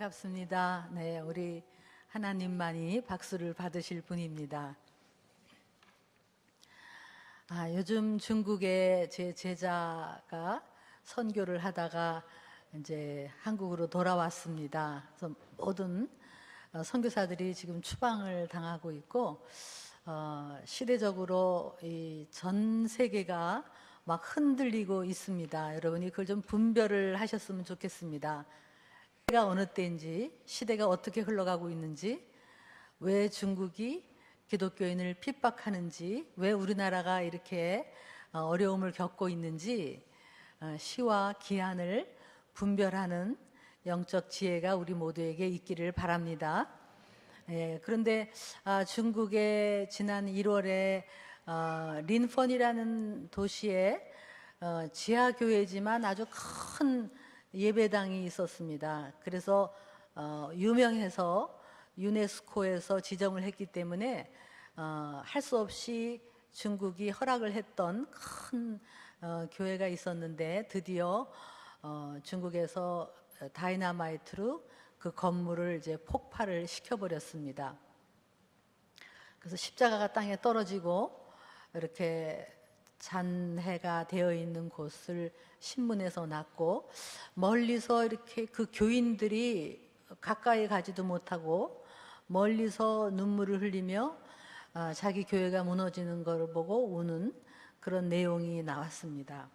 반갑습니다. 네, 우리 하나님만이 박수를 받으실 분입니다. 요즘 중국에 제 제자가 선교를 하다가 이제 한국으로 돌아왔습니다. 그래서 모든 선교사들이 지금 추방을 당하고 있고, 시대적으로 이 전 세계가 막 흔들리고 있습니다. 여러분이 그걸 좀 분별을 하셨으면 좋겠습니다. 시대가 어느 때인지, 시대가 어떻게 흘러가고 있는지, 왜 중국이 기독교인을 핍박하는지, 왜 우리나라가 이렇게 어려움을 겪고 있는지 시와 기한을 분별하는 영적 지혜가 우리 모두에게 있기를 바랍니다. 그런데 중국의 지난 1월에 린펀이라는 도시에 지하교회지만 아주 큰 예배당이 있었습니다. 그래서 유명해서 유네스코에서 지정을 했기 때문에 할 수 없이 중국이 허락을 했던 큰 교회가 있었는데, 드디어 중국에서 다이너마이트로 그 건물을 이제 폭발을 시켜버렸습니다. 그래서 십자가가 땅에 떨어지고 이렇게 잔해가 되어 있는 곳을 신문에서 났고, 멀리서 이렇게 그 교인들이 가까이 가지도 못하고 멀리서 눈물을 흘리며 자기 교회가 무너지는 걸 보고 우는 그런 내용이 나왔습니다.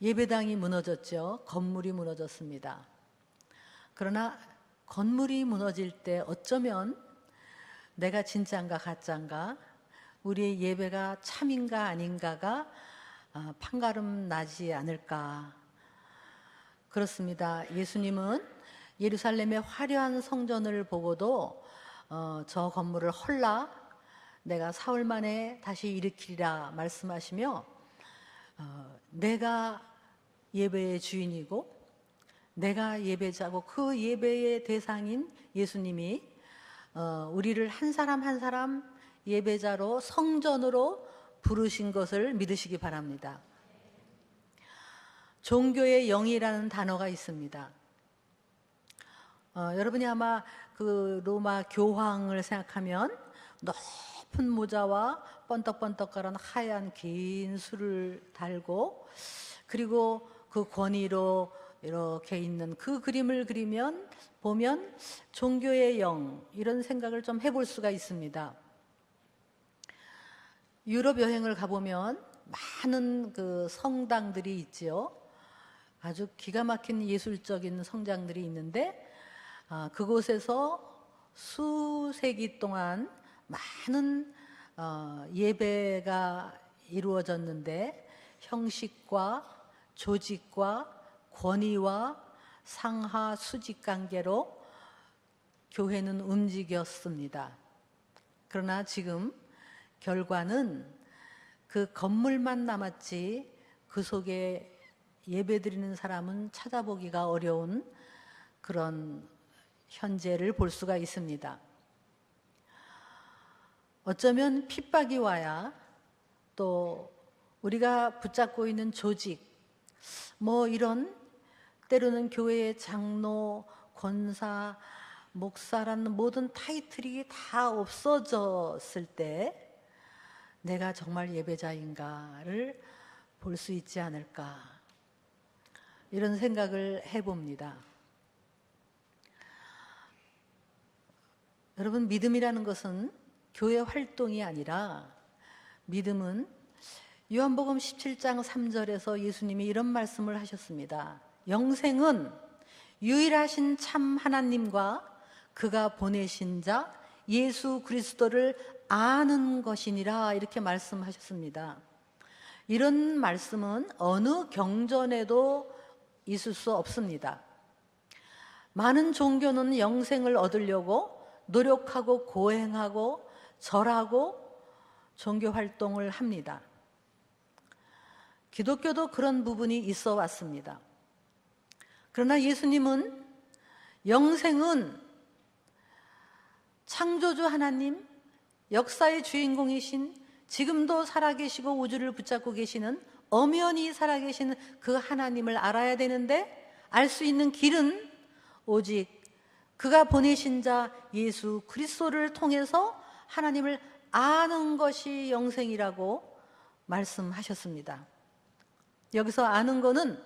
예배당이 무너졌죠. 건물이 무너졌습니다. 그러나 건물이 무너질 때 어쩌면 내가 진짜인가 가짜인가, 우리의 예배가 참인가 아닌가가 판가름 나지 않을까. 그렇습니다. 예수님은 예루살렘의 화려한 성전을 보고도 저 건물을 헐라 내가 사흘 만에 다시 일으키리라 말씀하시며, 내가 예배의 주인이고 내가 예배자고 그 예배의 대상인 예수님이 우리를 한 사람 한 사람 예배자로 성전으로 부르신 것을 믿으시기 바랍니다. 종교의 영이라는 단어가 있습니다. 여러분이 아마 그 로마 교황을 생각하면 높은 모자와 번떡번떡거리는 하얀 긴 술을 달고, 그리고 그 권위로 이렇게 있는 그 그림을 보면 종교의 영, 이런 생각을 좀 해볼 수가 있습니다. 유럽 여행을 가보면 많은 그 성당들이 있지요. 아주 기가 막힌 예술적인 성당들이 있는데, 그곳에서 수세기 동안 많은 예배가 이루어졌는데, 형식과 조직과 권위와 상하 수직 관계로 교회는 움직였습니다. 그러나 지금 결과는 그 건물만 남았지 그 속에 예배드리는 사람은 찾아보기가 어려운 그런 현재를 볼 수가 있습니다. 어쩌면 핍박이 와야, 또 우리가 붙잡고 있는 조직, 이런 때로는 교회의 장로, 권사, 목사라는 모든 타이틀이 다 없어졌을 때 내가 정말 예배자인가를 볼 수 있지 않을까, 이런 생각을 해봅니다. 여러분, 믿음이라는 것은 교회 활동이 아니라, 믿음은 요한복음 17장 3절에서 예수님이 이런 말씀을 하셨습니다. 영생은 유일하신 참 하나님과 그가 보내신 자 예수 그리스도를 아는 것이니라, 이렇게 말씀하셨습니다. 이런 말씀은 어느 경전에도 있을 수 없습니다. 많은 종교는 영생을 얻으려고 노력하고 고행하고 절하고 종교 활동을 합니다. 기독교도 그런 부분이 있어 왔습니다. 그러나 예수님은 영생은 창조주 하나님, 역사의 주인공이신, 지금도 살아계시고 우주를 붙잡고 계시는, 엄연히 살아계시는 그 하나님을 알아야 되는데, 알 수 있는 길은 오직 그가 보내신 자 예수 그리스도를 통해서 하나님을 아는 것이 영생이라고 말씀하셨습니다. 여기서 아는 것은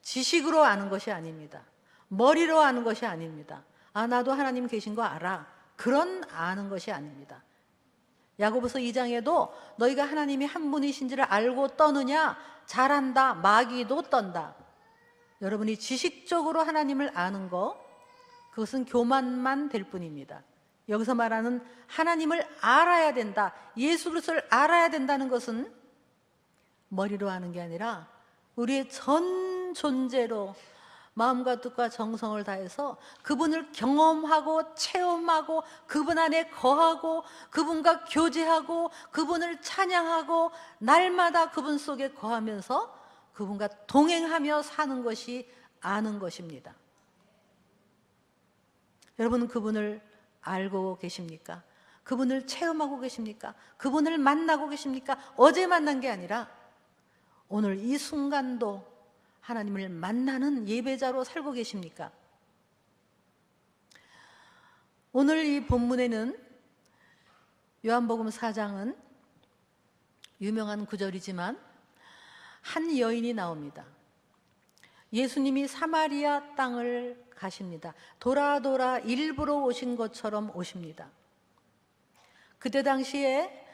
지식으로 아는 것이 아닙니다. 머리로 아는 것이 아닙니다. 아, 나도 하나님 계신 거 알아. 그런 아는 것이 아닙니다. 야고보서 2장에도 너희가 하나님이 한 분이신지를 알고 떠느냐? 잘한다. 마귀도 떤다. 여러분이 지식적으로 하나님을 아는 거, 그것은 교만만 될 뿐입니다. 여기서 말하는 하나님을 알아야 된다, 예수 그리스도를 알아야 된다는 것은 머리로 아는 게 아니라 우리의 전 존재로 마음과 뜻과 정성을 다해서 그분을 경험하고 체험하고 그분 안에 거하고 그분과 교제하고 그분을 찬양하고 날마다 그분 속에 거하면서 그분과 동행하며 사는 것이 아는 것입니다. 여러분은 그분을 알고 계십니까? 그분을 체험하고 계십니까? 그분을 만나고 계십니까? 어제 만난 게 아니라 오늘 이 순간도 하나님을 만나는 예배자로 살고 계십니까? 오늘 이 본문에는 요한복음 4장은 유명한 구절이지만 한 여인이 나옵니다. 예수님이 사마리아 땅을 가십니다. 돌아 일부러 오신 것처럼 오십니다. 그때 당시에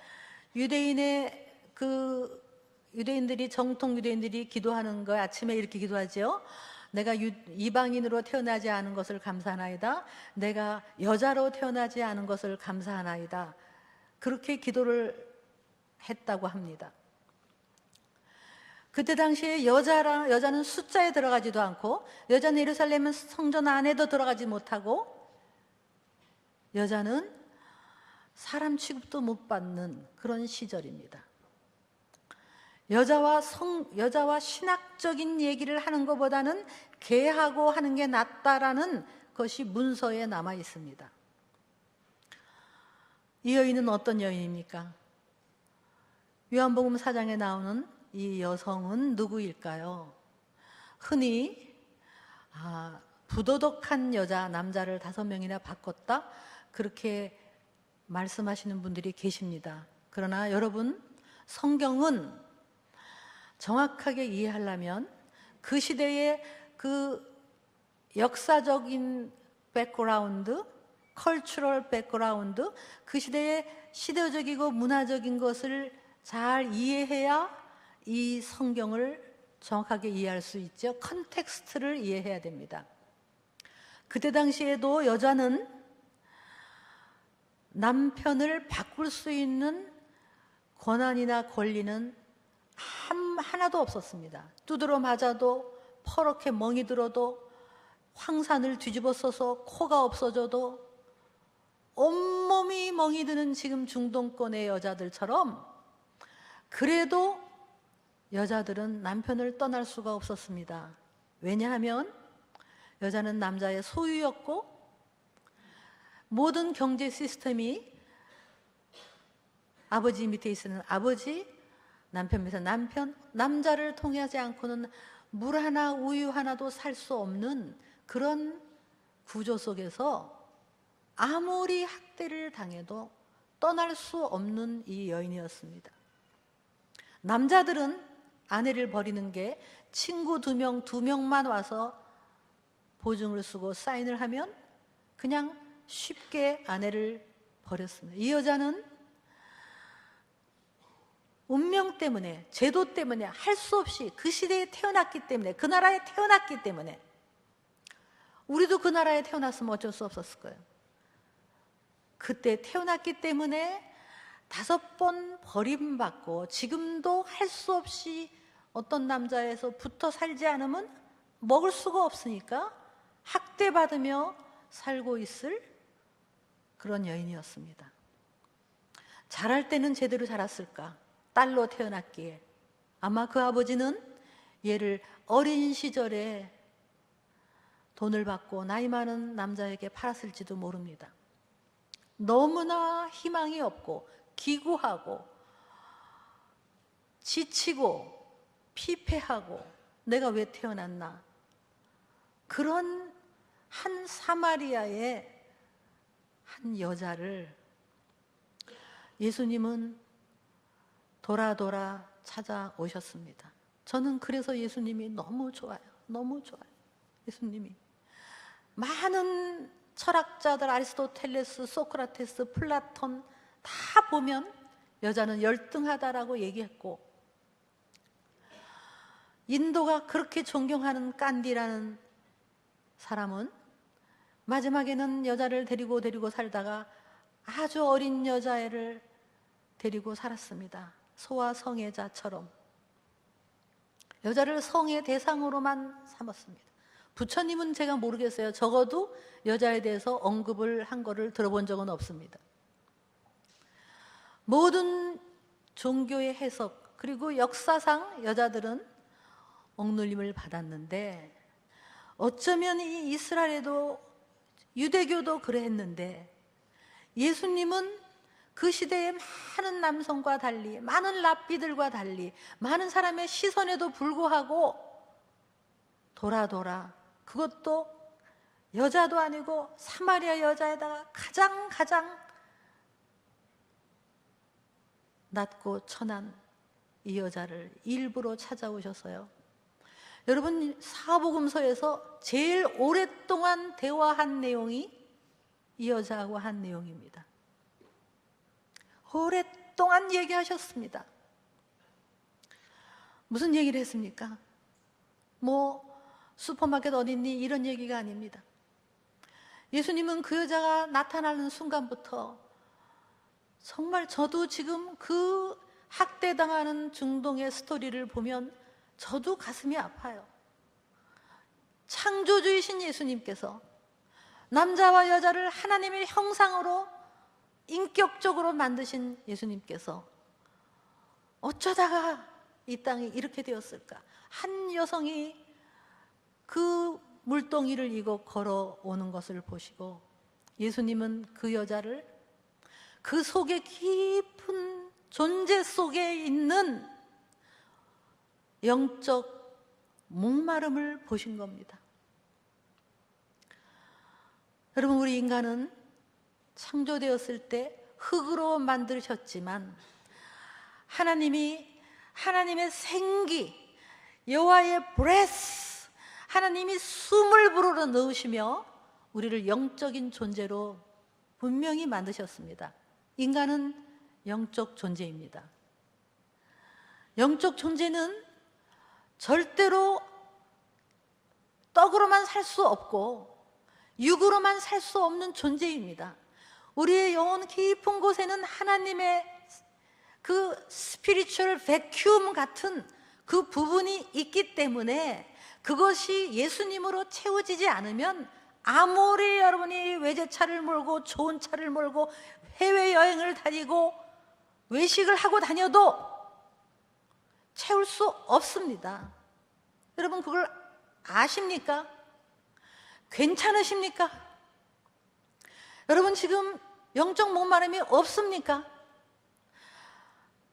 유대인들이 정통 유대인들이 기도하는 거 아침에 이렇게 기도하죠. 내가 이방인으로 태어나지 않은 것을 감사하나이다. 내가 여자로 태어나지 않은 것을 감사하나이다. 그렇게 기도를 했다고 합니다. 그때 당시에 여자는 숫자에 들어가지도 않고 여자는 예루살렘 성전 안에도 들어가지 못하고 여자는 사람 취급도 못 받는 그런 시절입니다. 여자와 신학적인 얘기를 하는 것보다는 개하고 하는 게 낫다라는 것이 문서에 남아 있습니다. 이 여인은 어떤 여인입니까? 요한복음 4장에 나오는 이 여성은 누구일까요? 흔히 부도덕한 남자를 5명이나 바꿨다, 그렇게 말씀하시는 분들이 계십니다. 그러나 여러분, 성경은 정확하게 이해하려면 그 시대의 그 역사적인 백그라운드, 컬처럴 백그라운드, 그 시대의 시대적이고 문화적인 것을 잘 이해해야 이 성경을 정확하게 이해할 수 있죠. 컨텍스트를 이해해야 됩니다. 그때 당시에도 여자는 남편을 바꿀 수 있는 권한이나 권리는 하나도 없었습니다. 두드러 맞아도, 퍼렇게 멍이 들어도, 황산을 뒤집어 써서 코가 없어져도, 온몸이 멍이 드는 지금 중동권의 여자들처럼 그래도 여자들은 남편을 떠날 수가 없었습니다. 왜냐하면 여자는 남자의 소유였고 모든 경제 시스템이 아버지 밑에 있는 아버지, 남편 밑에 남편, 남자를 통하지 않고는 물 하나 우유 하나도 살 수 없는 그런 구조 속에서 아무리 학대를 당해도 떠날 수 없는 이 여인이었습니다. 남자들은 아내를 버리는 게 친구 2명만 와서 보증을 쓰고 사인을 하면 그냥 쉽게 아내를 버렸습니다. 이 여자는 운명 때문에, 제도 때문에 할 수 없이 그 시대에 태어났기 때문에, 그 나라에 태어났기 때문에, 우리도 그 나라에 태어났으면 어쩔 수 없었을 거예요. 그때 태어났기 때문에 5번 버림받고 지금도 할 수 없이 어떤 남자에서 붙어 살지 않으면 먹을 수가 없으니까 학대받으며 살고 있을 그런 여인이었습니다. 자랄 때는 제대로 자랐을까? 딸로 태어났기에 아마 그 아버지는 얘를 어린 시절에 돈을 받고 나이 많은 남자에게 팔았을지도 모릅니다. 너무나 희망이 없고 기구하고 지치고 피폐하고 내가 왜 태어났나, 그런 한 사마리아의 한 여자를 예수님은 돌아 찾아오셨습니다. 저는 그래서 예수님이 너무 좋아요. 너무 좋아요. 예수님이 많은 철학자들, 아리스토텔레스, 소크라테스, 플라톤 다 보면 여자는 열등하다라고 얘기했고, 인도가 그렇게 존경하는 깐디라는 사람은 마지막에는 여자를 데리고 살다가 아주 어린 여자애를 데리고 살았습니다. 소아 성애자처럼 여자를 성의 대상으로만 삼았습니다. 부처님은 제가 모르겠어요. 적어도 여자에 대해서 언급을 한 거를 들어본 적은 없습니다. 모든 종교의 해석 그리고 역사상 여자들은 억눌림을 받았는데, 어쩌면 이 이스라엘에도 유대교도 그랬는데, 예수님은 그 시대의 많은 남성과 달리, 많은 랍비들과 달리, 많은 사람의 시선에도 불구하고 돌아 그것도 여자도 아니고 사마리아 여자에다가 가장 낮고 천한 이 여자를 일부러 찾아오셨어요. 여러분, 사복음서에서 제일 오랫동안 대화한 내용이 이 여자하고 한 내용입니다. 오랫동안 얘기하셨습니다. 무슨 얘기를 했습니까? 슈퍼마켓 어딨니? 이런 얘기가 아닙니다. 예수님은 그 여자가 나타나는 순간부터 정말 저도 지금 그 학대당하는 중동의 스토리를 보면 저도 가슴이 아파요. 창조주이신 예수님께서 남자와 여자를 하나님의 형상으로 인격적으로 만드신 예수님께서 어쩌다가 이 땅이 이렇게 되었을까? 한 여성이 그 물동이를 이고 걸어오는 것을 보시고 예수님은 그 여자를 그 속에 깊은 존재 속에 있는 영적 목마름을 보신 겁니다. 여러분, 우리 인간은 창조되었을 때 흙으로 만드셨지만 하나님의 생기, 여호와의 브레스, 하나님이 숨을 불어넣어 넣으시며 우리를 영적인 존재로 분명히 만드셨습니다. 인간은 영적 존재입니다. 영적 존재는 절대로 떡으로만 살 수 없고 육으로만 살 수 없는 존재입니다. 우리의 영혼 깊은 곳에는 하나님의 그 스피리추얼 베큐움 같은 그 부분이 있기 때문에 그것이 예수님으로 채워지지 않으면 아무리 여러분이 외제차를 몰고 좋은 차를 몰고 해외여행을 다니고 외식을 하고 다녀도 채울 수 없습니다. 여러분, 그걸 아십니까? 괜찮으십니까? 여러분, 지금 영적 목마름이 없습니까?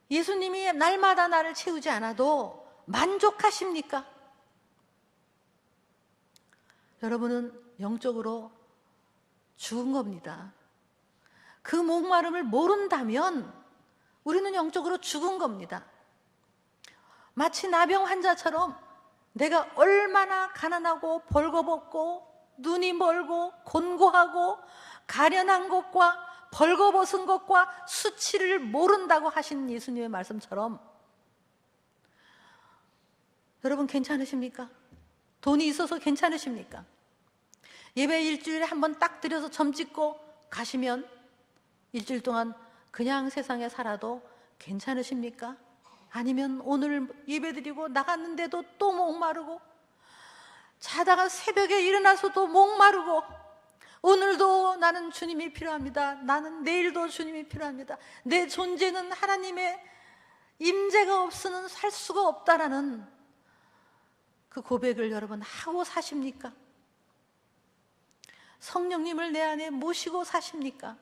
예수님이 날마다 나를 채우지 않아도 만족하십니까? 여러분은 영적으로 죽은 겁니다. 그 목마름을 모른다면 우리는 영적으로 죽은 겁니다. 마치 나병 환자처럼 내가 얼마나 가난하고 벌거벗고 눈이 멀고 곤고하고 가련한 것과 벌거벗은 것과 수치를 모른다고 하신 예수님의 말씀처럼, 여러분 괜찮으십니까? 돈이 있어서 괜찮으십니까? 예배 일주일에 한 번 딱 드려서 점 찍고 가시면 일주일 동안 그냥 세상에 살아도 괜찮으십니까? 아니면 오늘 예배 드리고 나갔는데도 또 목마르고, 자다가 새벽에 일어나서도 목마르고, 오늘도 나는 주님이 필요합니다. 나는 내일도 주님이 필요합니다. 내 존재는 하나님의 임재가 없으면 살 수가 없다라는 그 고백을 여러분 하고 사십니까? 성령님을 내 안에 모시고 사십니까?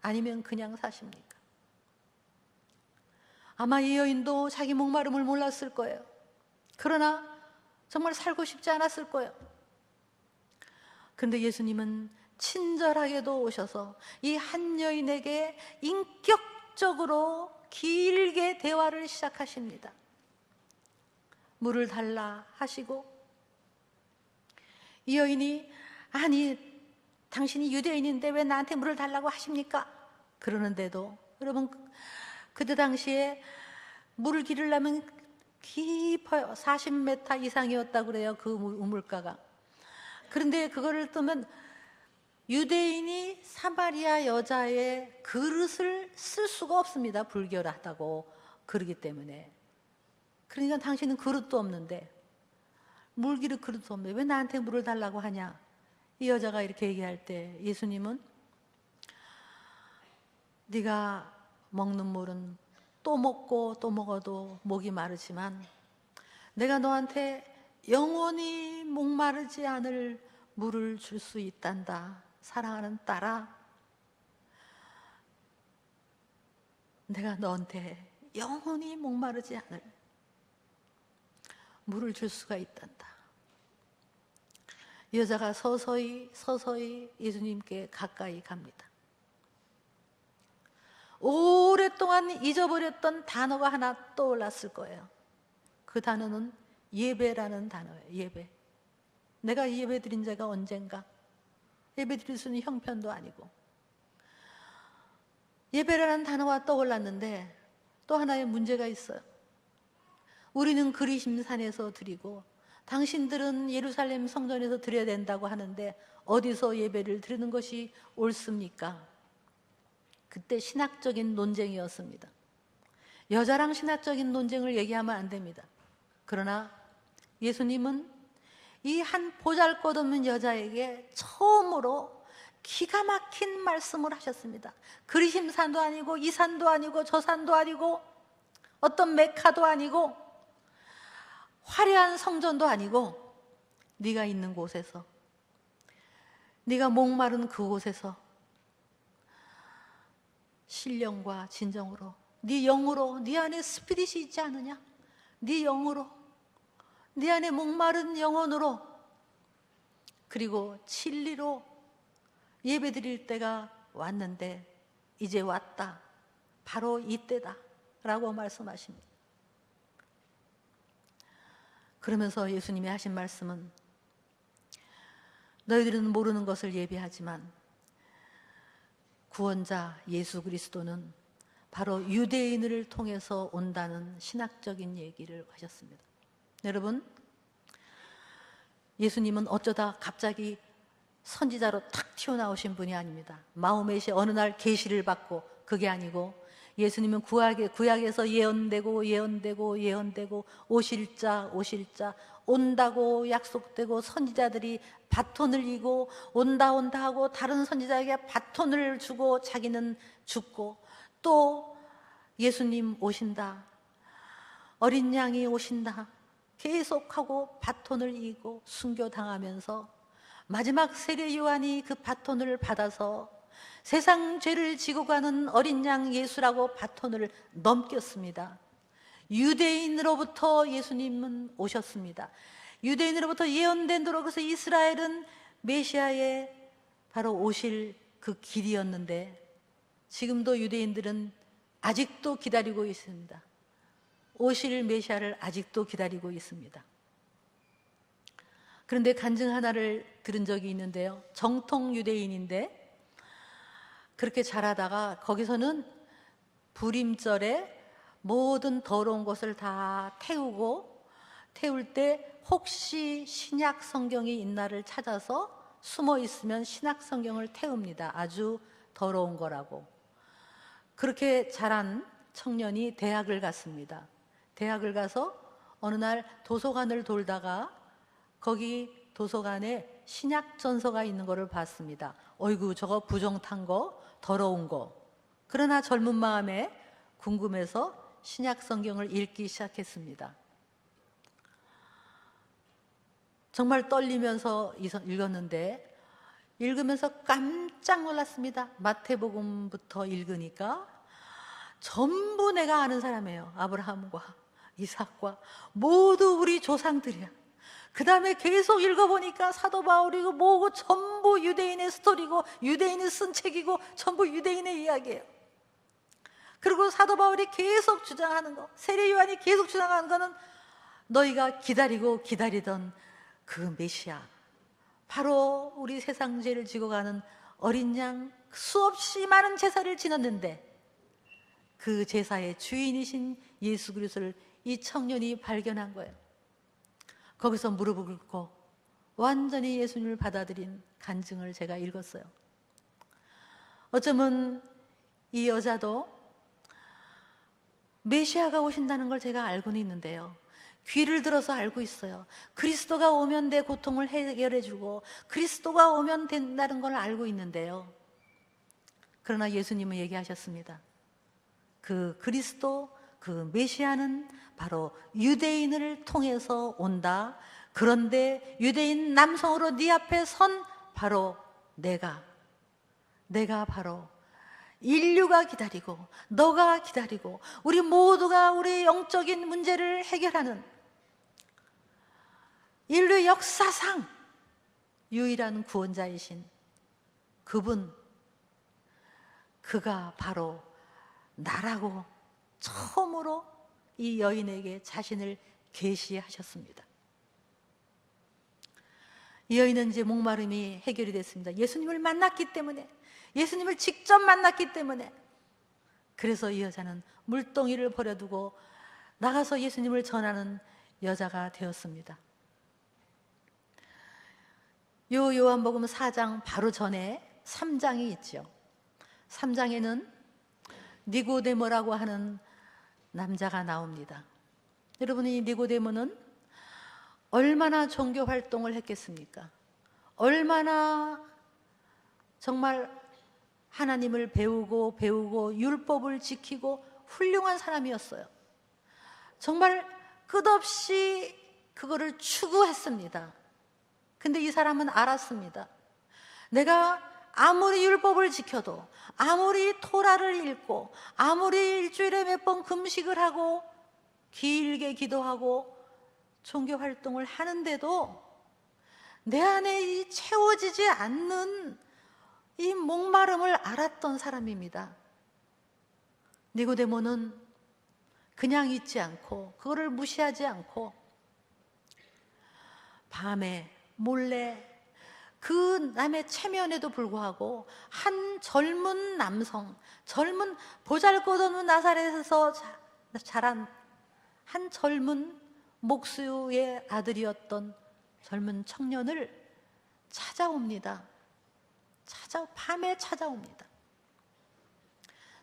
아니면 그냥 사십니까? 아마 이 여인도 자기 목마름을 몰랐을 거예요. 그러나 정말 살고 싶지 않았을 거예요. 그런데 예수님은 친절하게도 오셔서 이 한 여인에게 인격적으로 길게 대화를 시작하십니다. 물을 달라 하시고, 이 여인이 아니 당신이 유대인인데 왜 나한테 물을 달라고 하십니까? 그러는데도 여러분, 그때 당시에 물을 기르려면 깊어요. 40m 이상이었다고 그래요, 그 우물가가. 그런데 그거를 뜨면 유대인이 사마리아 여자의 그릇을 쓸 수가 없습니다. 불결하다고 그러기 때문에. 그러니까 당신은 그릇도 없는데, 물 기를 그릇도 없는데 왜 나한테 물을 달라고 하냐? 이 여자가 이렇게 얘기할 때 예수님은 네가 먹는 물은 또 먹고 또 먹어도 목이 마르지만 내가 너한테 영원히 목마르지 않을 물을 줄 수 있단다. 사랑하는 딸아, 내가 너한테 영원히 목마르지 않을 물을 줄 수가 있단다. 여자가 서서히 예수님께 가까이 갑니다. 오랫동안 잊어버렸던 단어가 하나 떠올랐을 거예요. 그 단어는 예배라는 단어예요. 예배. 내가 예배 드린 자가 언젠가? 예배 드릴 수 있는 형편도 아니고. 예배라는 단어가 떠올랐는데 또 하나의 문제가 있어요. 우리는 그리심산에서 드리고 당신들은 예루살렘 성전에서 드려야 된다고 하는데 어디서 예배를 드리는 것이 옳습니까? 그때 신학적인 논쟁이었습니다. 여자랑 신학적인 논쟁을 얘기하면 안 됩니다. 그러나 예수님은 이 한 보잘것없는 여자에게 처음으로 기가 막힌 말씀을 하셨습니다. 그리심산도 아니고 이 산도 아니고 저 산도 아니고 어떤 메카도 아니고 화려한 성전도 아니고 네가 있는 곳에서, 네가 목마른 그곳에서 신령과 진정으로 네 영으로, 네 안에 스피릿이 있지 않느냐? 네 영으로, 네 안에 목마른 영혼으로, 그리고 진리로 예배드릴 때가 왔는데 이제 왔다. 바로 이때다 라고 말씀하십니다. 그러면서 예수님이 하신 말씀은 너희들은 모르는 것을 예비하지만 구원자 예수 그리스도는 바로 유대인을 통해서 온다는 신학적인 얘기를 하셨습니다. 여러분, 예수님은 어쩌다 갑자기 선지자로 탁 튀어나오신 분이 아닙니다. 마호메시 어느 날 계시를 받고, 그게 아니고 예수님은 구약에서 예언되고 오실 자 온다고 약속되고 선지자들이 바톤을 이고 온다 하고 다른 선지자에게 바톤을 주고 자기는 죽고, 또 예수님 오신다, 어린 양이 오신다 계속하고 바톤을 이고 순교당하면서 마지막 세례 요한이 그 바톤을 받아서 세상 죄를 지고 가는 어린 양 예수라고 바톤을 넘겼습니다. 유대인으로부터 예수님은 오셨습니다. 유대인으로부터 예언된 대로, 그래서 이스라엘은 메시아의 바로 오실 그 길이었는데 지금도 유대인들은 아직도 기다리고 있습니다. 오실 메시아를 아직도 기다리고 있습니다. 그런데 간증 하나를 들은 적이 있는데요. 정통 유대인인데 그렇게 자라다가 거기서는 불임절에 모든 더러운 것을 다 태울 때 혹시 신약 성경이 있나를 찾아서 숨어 있으면 신약 성경을 태웁니다. 아주 더러운 거라고. 그렇게 자란 청년이 대학을 갔습니다. 대학을 가서 어느 날 도서관을 돌다가 거기 도서관에 신약 전서가 있는 것을 봤습니다. 어이구, 저거 부정탄 거, 더러운 거. 그러나 젊은 마음에 궁금해서 신약 성경을 읽기 시작했습니다. 정말 떨리면서 읽었는데 읽으면서 깜짝 놀랐습니다. 마태복음부터 읽으니까 전부 내가 아는 사람이에요. 아브라함과 이삭과 모두 우리 조상들이야. 그 다음에 계속 읽어보니까 사도 바울이고 뭐고 전부 유대인의 스토리고 유대인이 쓴 책이고 전부 유대인의 이야기예요. 그리고 사도 바울이 계속 주장하는 거, 세례 요한이 계속 주장하는 거는 너희가 기다리고 기다리던 그 메시아, 바로 우리 세상 죄를 지고 가는 어린 양, 수없이 많은 제사를 지냈는데 그 제사의 주인이신 예수 그리스도를 이 청년이 발견한 거예요. 거기서 무릎을 꿇고 완전히 예수님을 받아들인 간증을 제가 읽었어요. 어쩌면 이 여자도 메시아가 오신다는 걸 제가 알고는 있는데요, 귀를 들어서 알고 있어요. 그리스도가 오면 내 고통을 해결해주고 그리스도가 오면 된다는 걸 알고 있는데요, 그러나 예수님은 얘기하셨습니다. 그 그리스도, 그 메시아는 바로 유대인을 통해서 온다. 그런데 유대인 남성으로 네 앞에 선 바로 내가 바로 인류가 기다리고 너가 기다리고 우리 모두가 우리 영적인 문제를 해결하는 인류 역사상 유일한 구원자이신 그분, 그가 바로 나라고 처음으로 이 여인에게 자신을 계시하셨습니다. 이 여인은 이제 목마름이 해결이 됐습니다. 예수님을 만났기 때문에, 예수님을 직접 만났기 때문에. 그래서 이 여자는 물동이를 버려두고 나가서 예수님을 전하는 여자가 되었습니다. 요한복음 4장 바로 전에 3장이 있죠. 3장에는 니고데모라고 하는 남자가 나옵니다. 여러분, 이 니고데모는 얼마나 종교 활동을 했겠습니까? 얼마나 정말 하나님을 배우고 율법을 지키고 훌륭한 사람이었어요. 정말 끝없이 그거를 추구했습니다. 근데 이 사람은 알았습니다. 내가 아무리 율법을 지켜도, 아무리 토라를 읽고, 아무리 일주일에 몇 번 금식을 하고 길게 기도하고 종교 활동을 하는데도 내 안에 이 채워지지 않는 이 목마름을 알았던 사람입니다. 니고데모는 그냥 있지 않고, 그거를 무시하지 않고 밤에 몰래 그 남의 체면에도 불구하고 한 젊은 남성, 젊은 보잘것없는 나사렛에서 자란 한 젊은 목수의 아들이었던 젊은 청년을 찾아옵니다. 밤에 찾아옵니다.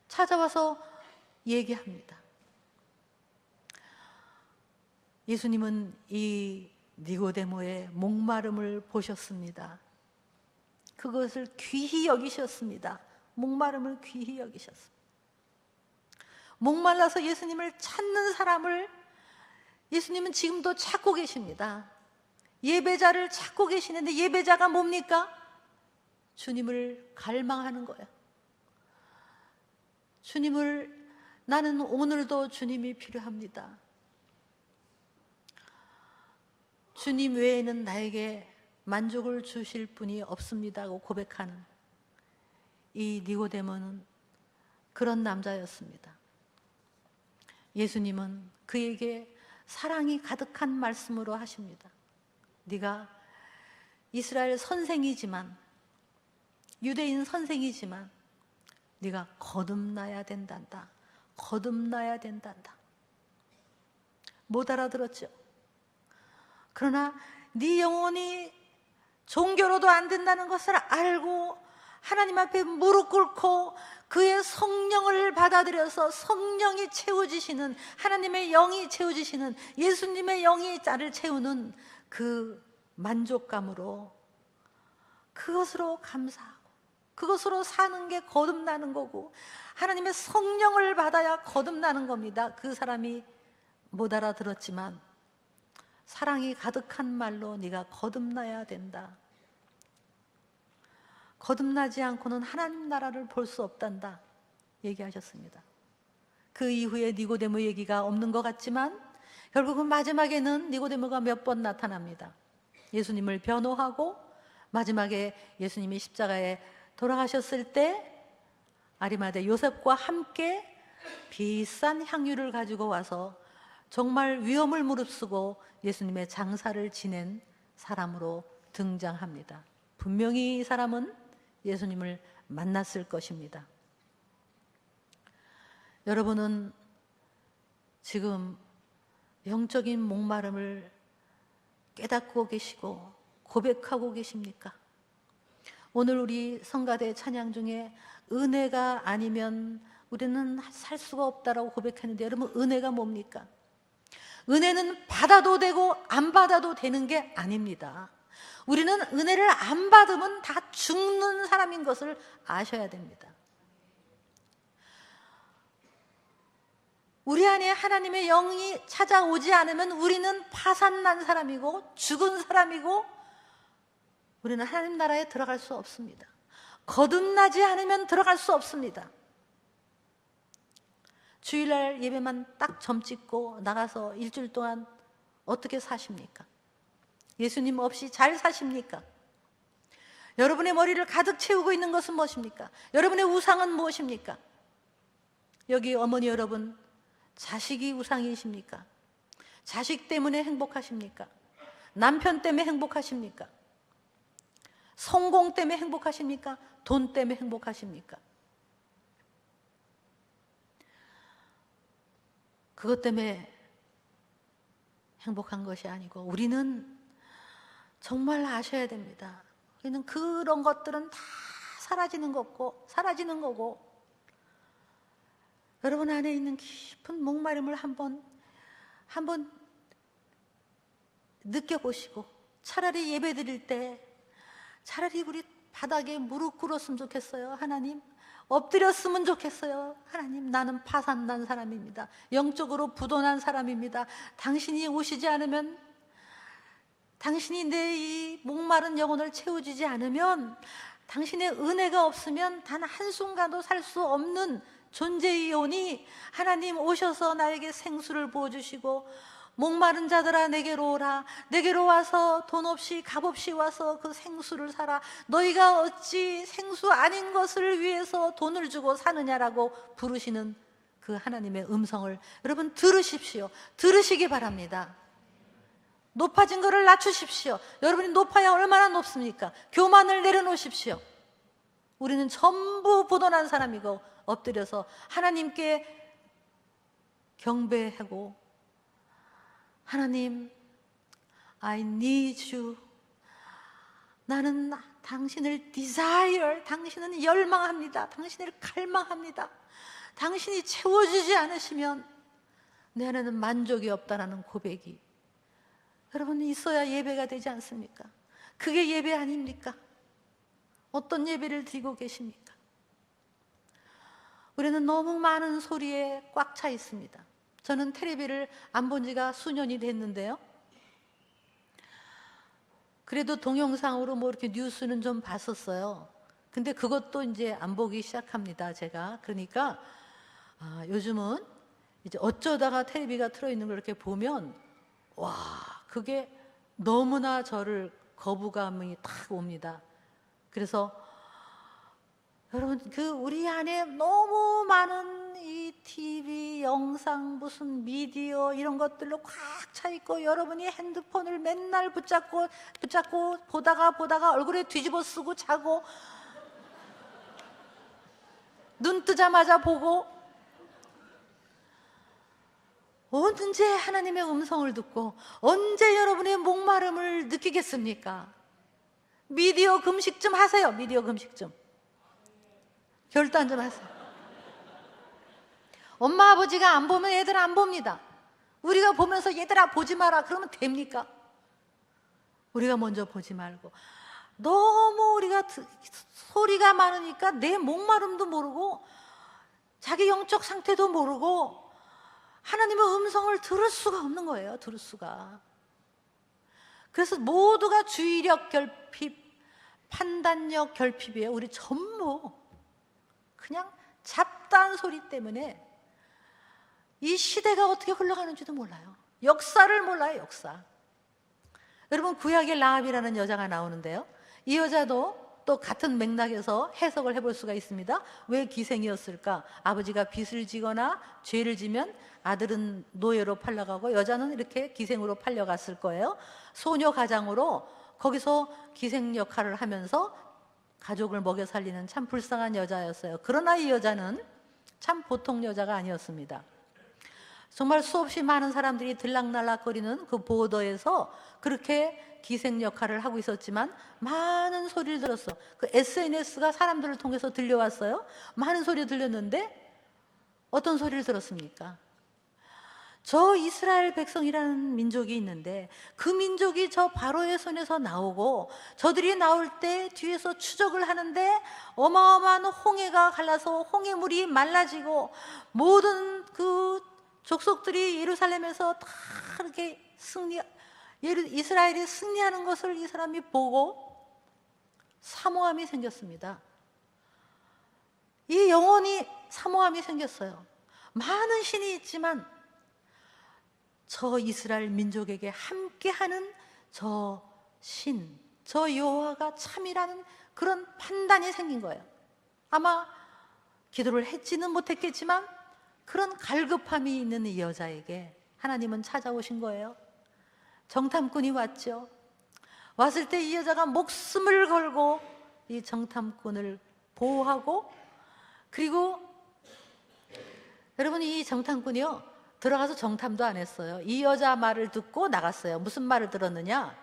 찾아와서 얘기합니다. 예수님은 이 니고데모의 목마름을 보셨습니다. 그것을 귀히 여기셨습니다. 목마름을 귀히 여기셨습니다. 목말라서 예수님을 찾는 사람을 예수님은 지금도 찾고 계십니다. 예배자를 찾고 계시는데 예배자가 뭡니까? 주님을 갈망하는 거예요. 나는 오늘도 주님이 필요합니다. 주님 외에는 나에게 만족을 주실 분이 없습니다고 고백하는 이 니고데모는 그런 남자였습니다. 예수님은 그에게 사랑이 가득한 말씀으로 하십니다. 네가 이스라엘 선생이지만, 유대인 선생이지만 네가 거듭나야 된단다. 거듭나야 된단다. 못 알아들었죠? 그러나 네 영혼이 종교로도 안 된다는 것을 알고 하나님 앞에 무릎 꿇고 그의 성령을 받아들여서 성령이 채워지시는, 하나님의 영이 채워지시는, 예수님의 영이 나를 채우는 그 만족감으로, 그것으로 감사하고 그것으로 사는 게 거듭나는 거고, 하나님의 성령을 받아야 거듭나는 겁니다. 그 사람이 못 알아들었지만 사랑이 가득한 말로 네가 거듭나야 된다. 거듭나지 않고는 하나님 나라를 볼 수 없단다 얘기하셨습니다. 그 이후에 니고데모 얘기가 없는 것 같지만 결국은 마지막에는 니고데모가 몇 번 나타납니다. 예수님을 변호하고 마지막에 예수님이 십자가에 돌아가셨을 때 아리마대 요셉과 함께 비싼 향유를 가지고 와서 정말 위험을 무릅쓰고 예수님의 장사를 지낸 사람으로 등장합니다. 분명히 이 사람은 예수님을 만났을 것입니다. 여러분은 지금 영적인 목마름을 깨닫고 계시고 고백하고 계십니까? 오늘 우리 성가대 찬양 중에 은혜가 아니면 우리는 살 수가 없다라고 고백했는데, 여러분 은혜가 뭡니까? 은혜는 받아도 되고 안 받아도 되는 게 아닙니다. 우리는 은혜를 안 받으면 다 죽는 사람인 것을 아셔야 됩니다. 우리 안에 하나님의 영이 찾아오지 않으면 우리는 파산난 사람이고 죽은 사람이고 우리는 하나님 나라에 들어갈 수 없습니다. 거듭나지 않으면 들어갈 수 없습니다. 주일날 예배만 딱 점 찍고 나가서 일주일 동안 어떻게 사십니까? 예수님 없이 잘 사십니까? 여러분의 머리를 가득 채우고 있는 것은 무엇입니까? 여러분의 우상은 무엇입니까? 여기 어머니 여러분, 자식이 우상이십니까? 자식 때문에 행복하십니까? 남편 때문에 행복하십니까? 성공 때문에 행복하십니까? 돈 때문에 행복하십니까? 그것 때문에 행복한 것이 아니고 우리는 정말 아셔야 됩니다. 우리는 그런 것들은 다 사라지는 거고 여러분 안에 있는 깊은 목마름을 한번 느껴보시고, 차라리 예배 드릴 때 차라리 우리 바닥에 무릎 꿇었으면 좋겠어요. 하나님, 엎드렸으면 좋겠어요. 하나님, 나는 파산난 사람입니다. 영적으로 부도난 사람입니다. 당신이 오시지 않으면, 당신이 내 이 목마른 영혼을 채워주지 않으면, 당신의 은혜가 없으면 단 한순간도 살 수 없는 존재이오니 하나님 오셔서 나에게 생수를 부어주시고, 목마른 자들아 내게로 오라. 내게로 와서 돈 없이 값 없이 와서 그 생수를 사라. 너희가 어찌 생수 아닌 것을 위해서 돈을 주고 사느냐라고 부르시는 그 하나님의 음성을 여러분 들으십시오. 들으시기 바랍니다. 높아진 것을 낮추십시오. 여러분이 높아야 얼마나 높습니까? 교만을 내려놓으십시오. 우리는 전부 부도난 사람이고 엎드려서 하나님께 경배하고, 하나님, I need you. 나는 당신을 desire, 당신은 열망합니다. 당신을 갈망합니다. 당신이 채워주지 않으시면 내 안에는 만족이 없다라는 고백이 여러분 있어야 예배가 되지 않습니까? 그게 예배 아닙니까? 어떤 예배를 드리고 계십니까? 우리는 너무 많은 소리에 꽉 차 있습니다. 저는 텔레비를 안 본 지가 수년이 됐는데요. 그래도 동영상으로 뭐 이렇게 뉴스는 좀 봤었어요. 근데 그것도 이제 안 보기 시작합니다, 제가. 그러니까 요즘은 이제 어쩌다가 텔레비가 틀어있는 걸 이렇게 보면, 와, 그게 너무나 저를 거부감이 탁 옵니다. 그래서 여러분, 우리 안에 너무 많은 이 TV, 영상, 무슨 미디어 이런 것들로 꽉 차 있고, 여러분이 핸드폰을 맨날 붙잡고 보다가 얼굴에 뒤집어 쓰고 자고, 눈 뜨자마자 보고, 언제 하나님의 음성을 듣고 언제 여러분의 목마름을 느끼겠습니까? 미디어 금식 좀 하세요. 미디어 금식 좀. 결단 좀 하세요. 엄마 아버지가 안 보면 애들 안 봅니다. 우리가 보면서 얘들아 보지 마라 그러면 됩니까? 우리가 먼저 보지 말고, 너무 우리가 소리가 많으니까 내 목마름도 모르고 자기 영적 상태도 모르고 하나님의 음성을 들을 수가 없는 거예요. 들을 수가. 그래서 모두가 주의력 결핍, 판단력 결핍이에요. 우리 전부 그냥 잡다한 소리 때문에 이 시대가 어떻게 흘러가는지도 몰라요. 역사를 몰라요, 역사. 여러분, 구약의 라합이라는 여자가 나오는데요, 이 여자도 또 같은 맥락에서 해석을 해볼 수가 있습니다. 왜 기생이었을까? 아버지가 빚을 지거나 죄를 지면 아들은 노예로 팔려가고 여자는 이렇게 기생으로 팔려갔을 거예요. 소녀 가장으로 거기서 기생 역할을 하면서 가족을 먹여 살리는 참 불쌍한 여자였어요. 그러나 이 여자는 참 보통 여자가 아니었습니다. 정말 수없이 많은 사람들이 들락날락거리는 그 보더에서 그렇게 기생 역할을 하고 있었지만 많은 소리를 들었어. 그 SNS가 사람들을 통해서 들려왔어요. 많은 소리 들렸는데 어떤 소리를 들었습니까? 저 이스라엘 백성이라는 민족이 있는데 그 민족이 저 바로의 손에서 나오고 저들이 나올 때 뒤에서 추적을 하는데 어마어마한 홍해가 갈라서 홍해물이 말라지고 모든 그 족속들이 예루살렘에서 다 이렇게 이스라엘이 승리하는 것을 이 사람이 보고 사모함이 생겼습니다. 이 영혼이 사모함이 생겼어요. 많은 신이 있지만 저 이스라엘 민족에게 함께하는 저 신, 저 여호와가 참이라는 그런 판단이 생긴 거예요. 아마 기도를 했지는 못했겠지만 그런 갈급함이 있는 이 여자에게 하나님은 찾아오신 거예요. 정탐꾼이 왔죠. 왔을 때 이 여자가 목숨을 걸고 이 정탐꾼을 보호하고, 그리고 여러분, 이 정탐꾼이요, 들어가서 정탐도 안 했어요. 이 여자 말을 듣고 나갔어요. 무슨 말을 들었느냐?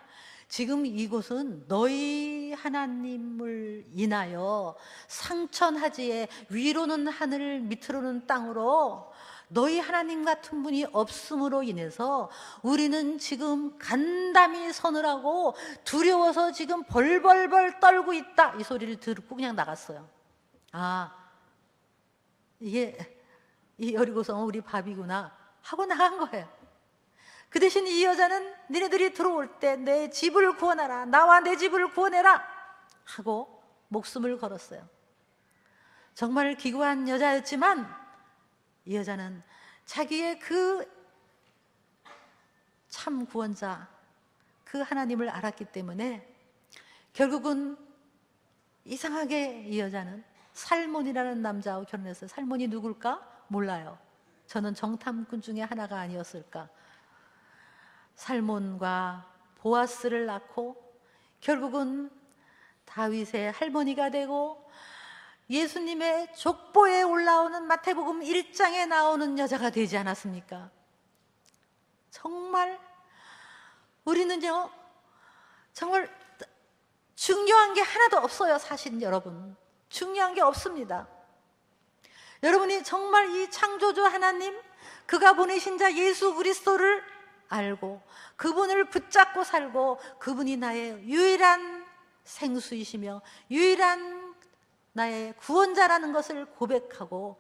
지금 이곳은 너희 하나님을 인하여 상천하지에 위로는 하늘 밑으로는 땅으로 너희 하나님 같은 분이 없음으로 인해서 우리는 지금 간담이 서늘하고 두려워서 지금 벌벌벌 떨고 있다. 이 소리를 듣고 그냥 나갔어요. 아, 이게 이 여리고성은 우리 밥이구나 하고 나간 거예요. 그 대신 이 여자는 니네들이 들어올 때 내 집을 구원하라, 나와 내 집을 구원해라 하고 목숨을 걸었어요. 정말 기구한 여자였지만 이 여자는 자기의 그 참 구원자, 그 하나님을 알았기 때문에 결국은 이상하게 이 여자는 살몬이라는 남자와 결혼했어요. 살몬이 누굴까? 몰라요. 저는 정탐꾼 중에 하나가 아니었을까. 살몬과 보아스를 낳고 결국은 다윗의 할머니가 되고 예수님의 족보에 올라오는 마태복음 1장에 나오는 여자가 되지 않았습니까? 정말 우리는요, 정말 중요한 게 하나도 없어요. 사실 여러분, 중요한 게 없습니다. 여러분이 정말 이 창조주 하나님, 그가 보내신 자 예수 그리스도를 알고 그분을 붙잡고 살고 그분이 나의 유일한 생수이시며 유일한 나의 구원자라는 것을 고백하고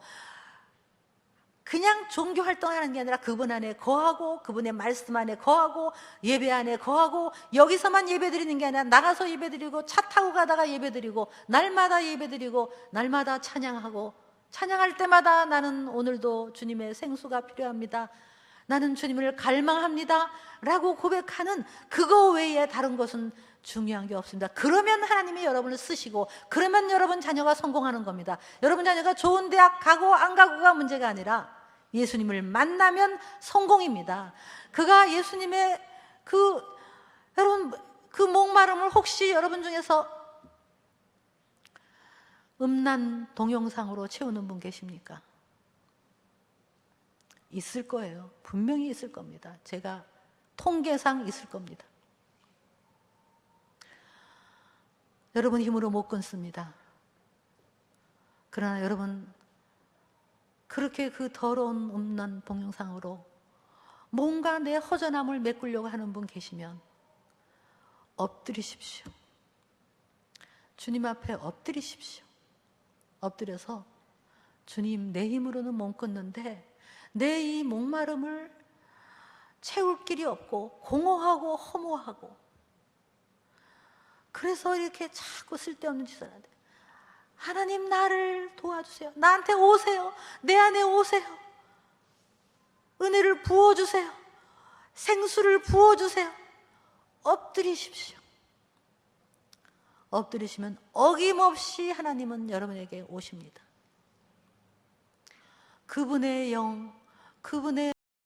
그냥 종교 활동하는 게 아니라 그분 안에 거하고 그분의 말씀 안에 거하고 예배 안에 거하고 여기서만 예배드리는 게 아니라 나가서 예배드리고 차 타고 가다가 예배드리고 날마다 예배드리고 날마다 찬양하고 찬양할 때마다 나는 오늘도 주님의 생수가 필요합니다. 나는 주님을 갈망합니다 라고 고백하는 그거 외에 다른 것은 중요한 게 없습니다. 그러면 하나님이 여러분을 쓰시고 그러면 여러분 자녀가 성공하는 겁니다. 여러분 자녀가 좋은 대학 가고 안 가고가 문제가 아니라 예수님을 만나면 성공입니다. 그가 예수님의 여러분 그 목마름을 혹시 여러분 중에서 음란 동영상으로 채우는 분 계십니까? 있을 거예요. 분명히 있을 겁니다. 제가 통계상 있을 겁니다. 여러분 힘으로 못 끊습니다. 그러나 여러분 그렇게 그 더러운 음란 동영상으로 뭔가 내 허전함을 메꾸려고 하는 분 계시면 엎드리십시오. 주님 앞에 엎드리십시오. 엎드려서 주님, 내 힘으로는 못 끊는데 내 이 목마름을 채울 길이 없고 공허하고 허무하고 그래서 이렇게 자꾸 쓸데없는 짓을 하는데 하나님 나를 도와주세요. 나한테 오세요. 내 안에 오세요. 은혜를 부어주세요. 생수를 부어주세요. 엎드리십시오. 엎드리시면 어김없이 하나님은 여러분에게 오십니다. 그분의 영, 그분의